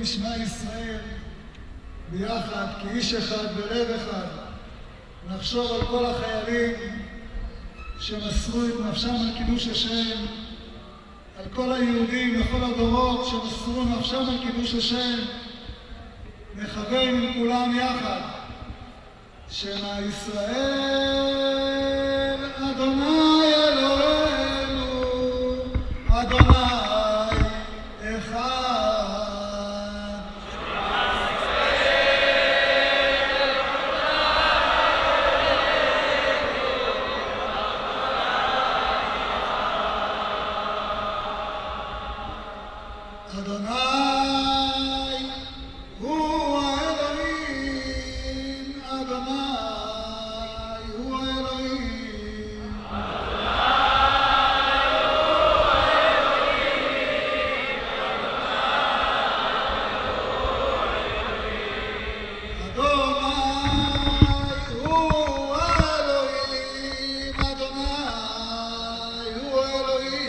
אלוהים שמע ישראל ביחד, כאיש אחד בלב אחד. נחשוב על כל החיילים שמסרו את נפשם על קידוש השם, על כל היהודים לכל הדורות שמסרו נפשם על קידוש השם. נכוון עם כולם יחד. שמע ישראל, אדוני אלוהינו, אדוני אחד. אדוני הוא האלוהים, אדוני הוא האלוהים. אדוני הוא האלוהים, אדוני הוא האלוהים.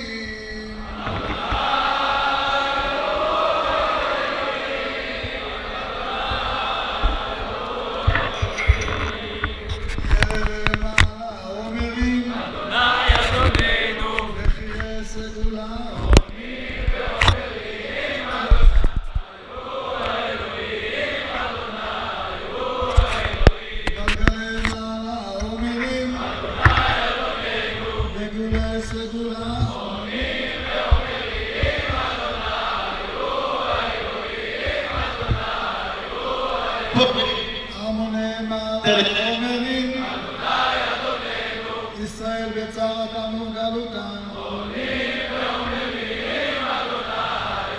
ישראל בצרתם ובגלותם עולים ואומרים אדוני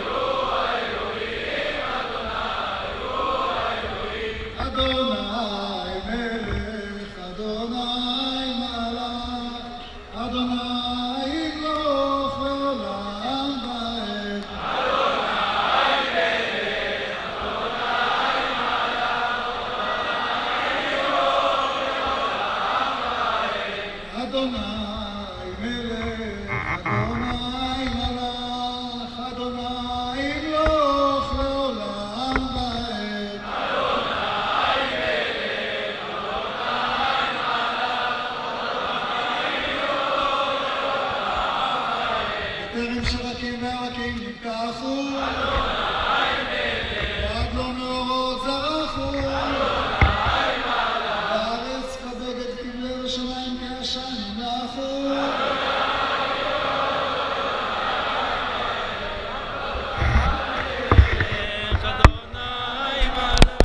הוא האלוהים, אדוני הוא האלוהים, אדוני